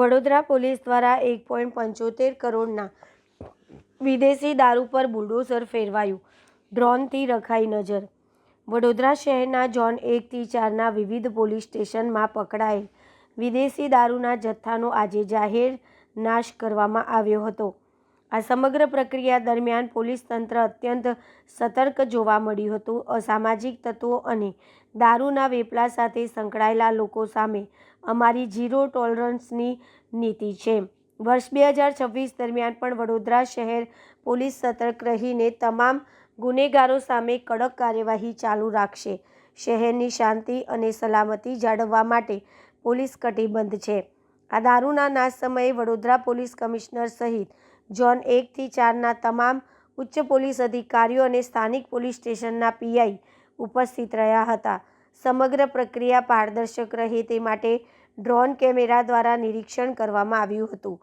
Vadodara police દ્વારા 1.75 કરોડના વિદેશી દારૂ પર બુલડોઝર ફેરવાયું, ડ્રોનથી રખાઈ નજર। વડોદરા શહેરના ઝોન 1 થી 4ના વિવિધ પોલીસ સ્ટેશનમાં પકડાયેલ વિદેશી દારૂના જથ્થાનો આજે જાહેર નાશ કરવામાં આવ્યો હતો। આ સમગ્ર પ્રક્રિયા દરમિયાન પોલીસ તંત્ર અત્યંત સતર્ક જોવા મળ્યું હતું। અસામાજિક તત્વો અને દારૂના વેપલા સાથે સંકળાયેલા લોકો સામે અમારી ઝીરો ટોલરન્સની નીતિ છે। વર્ષ 2026 દરમિયાન પણ વડોદરા શહેર પોલીસ સતર્ક રહીને તમામ ગુનેગારો સામે કડક કાર્યવાહી ચાલુ રાખશે। શહેરની શાંતિ અને સલામતી જાળવવા માટે પોલીસ કટિબદ્ધ છે। આ દારૂના નાશ સમયે વડોદરા પોલીસ કમિશનર સહિત ઝોન 1 થી 4ના તમામ ઉચ્ચ પોલીસ અધિકારીઓ અને સ્થાનિક પોલીસ સ્ટેશનના પીઆઈ ઉપસ્થિત રહ્યા હતા। સમગ્ર પ્રક્રિયા પારદર્શક રહે તે માટે ડ્રોન કેમેરા દ્વારા નિરીક્ષણ કરવામાં આવ્યું હતું।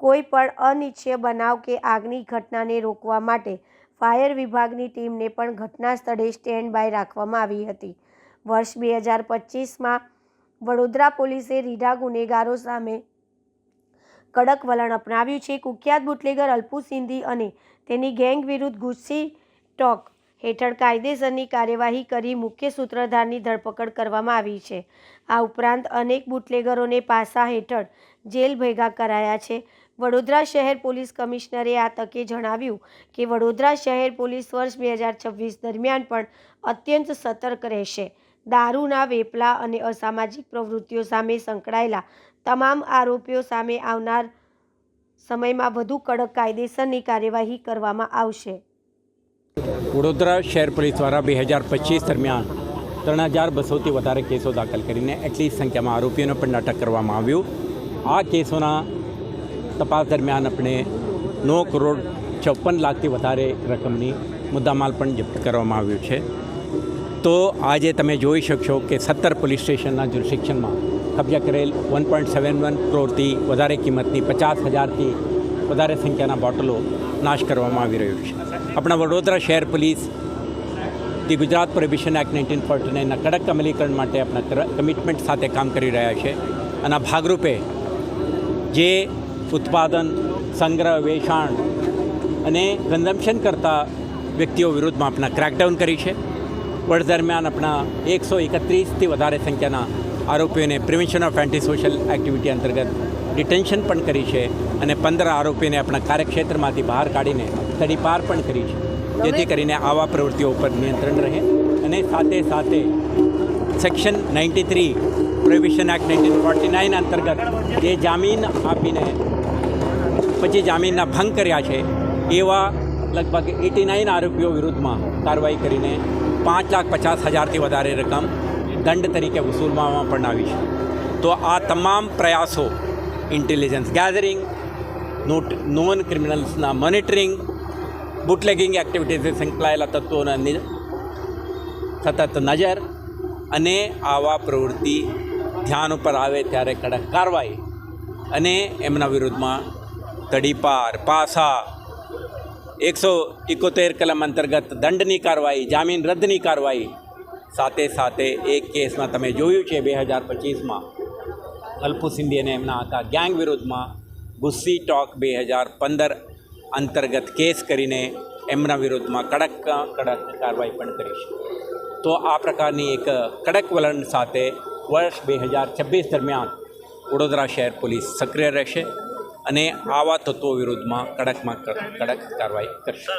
કોઈ પણ અનિચ્છનીય બનાવ કે આગની ઘટનાને રોકવા માટે ફાયર વિભાગની ટીમને પણ ઘટના સ્થળે સ્ટેન્ડ બાય રાખવામાં આવી હતી। વર્ષ 2025માં વડોદરા પોલીસે રીઢા ગુનેગારો સામે કડક વલણ અપનાવ્યું છે। કુખ્યાત બુટલેગર અલ્પુ સિંધી અને તેની ગેંગ વિરુદ્ધ ગુસ્સી ટોક હેઠળ કાયદેસરની કાર્યવાહી કરી મુખ્ય સૂત્રધારની ધરપકડ કરવામાં આવી છે। આ ઉપરાંત અનેક બુટલેગરોને પાસા હેઠળ જેલ ભેગા કરાયા છે। વડોદરા શહેર પોલીસ કમિશનરે આ તકે જણાવ્યું કે વડોદરા શહેર પોલીસ વર્ષ 2026 દરમિયાન પણ અત્યંત સતર્ક રહેશે। દારૂના વેપલા અને અસામાજિક પ્રવૃત્તિઓ સામે સંકળાયેલા તમામ આરોપીઓ સામે આવનાર સમયમાં વધુ કડક કાયદેસરની કાર્યવાહી કરવામાં આવશે। વડોદરા શહેર પોલીસ દ્વારા 2025 દરમિયાન 3200થી વધારે કેસો દાખલ કરીને એટલી સંખ્યામાં આરોપીઓને પણ અટક કરવામાં આવ્યું। આ કેસોના તપાસ દરમિયાન આપણે 9 કરોડ 56 લાખથી વધારે રકમની મુદ્દામાલ પણ જપ્ત કરવામાં આવ્યું છે। તો આજે તમે જોઈ શકશો કે 17 પોલીસ સ્ટેશનના જ્યુરિસ્ડિક્શનમાં કબજા કરેલ 1.71 કરોડથી વધારે કિંમતની 50,000થી વધારે સંખ્યાના બોટલો નાશ કરવામાં આવી રહ્યો છે। આપણા વડોદરા શહેર police the Gujarat prohibition act 1949ના કડક અમલીકરણ માટે આપણા કમિટમેન્ટ સાથે કામ કરી રહ્યા છે। અને આ ભાગરૂપે જે ઉત્પાદન, સંગ્રહ, વેચાણ અને કન્ઝમ્પશન કરતા વ્યક્તિઓ વિરુદ્ધમાં આપણા ક્રેકડાઉન કરી છે। વર્ષ દરમિયાન આપણા 131થી વધારે સંખ્યાના આરોપીઓને prevention of anti social activity અંતર્ગત ડિટેન્શન પણ કરી છે અને 15 આરોપીઓને આપણા કાર્યક્ષેત્રમાંથી બહાર કાઢીને તડીપાર પણ કરી છે, જેથી કરીને આવા પ્રવૃત્તિઓ ઉપર નિયંત્રણ રહે। અને સાથે સાથે સેક્શન 93 પ્રોહિબિશન એક્ટ 1949 અંતર્ગત જે જામીન આપીને પછી જામીનના ભંગ કર્યા છે એવા લગભગ 89 આરોપીઓ વિરુદ્ધમાં કાર્યવાહી કરીને 5,50,000થી વધારે રકમ દંડ તરીકે વસૂલવામાં પણ આવી છે। તો આ તમામ પ્રયાસો ઇન્ટેલિજન્સ ગેધરિંગ, નોન ક્રિમિનલ્સના મોનિટરિંગ, બુટલેગિંગ એક્ટિવિટીઝથી સંકળાયેલા તત્વોના સતત નજર અને આવા પ્રવૃત્તિ ધ્યાન ઉપર આવે ત્યારે કડક કાર્યવાહી અને એમના વિરુદ્ધમાં તડીપાર, પાસા, 171 કલમ અંતર્ગત દંડની કાર્યવાહી, જામીન રદ્દની કાર્યવાહી, સાથે સાથે એક કેસમાં તમે જોયું છે 2025માં અલ્પુ સિંધી અને એમના આખા ગેંગ વિરુદ્ધમાં ગુસ્સી ટોક 2015 અંતર્ગત કેસ કરીને એમના વિરુદ્ધમાં કડક કાર્યવાહી પણ કરી છે। તો આ પ્રકારની એક કડક વલણ સાથે વર્ષ 2026 દરમિયાન વડોદરા શહેર પોલીસ સક્રિય રહેશે અને આવા તત્વો વિરુદ્ધમાં કડકમાં કડક કાર્યવાહી કરશે।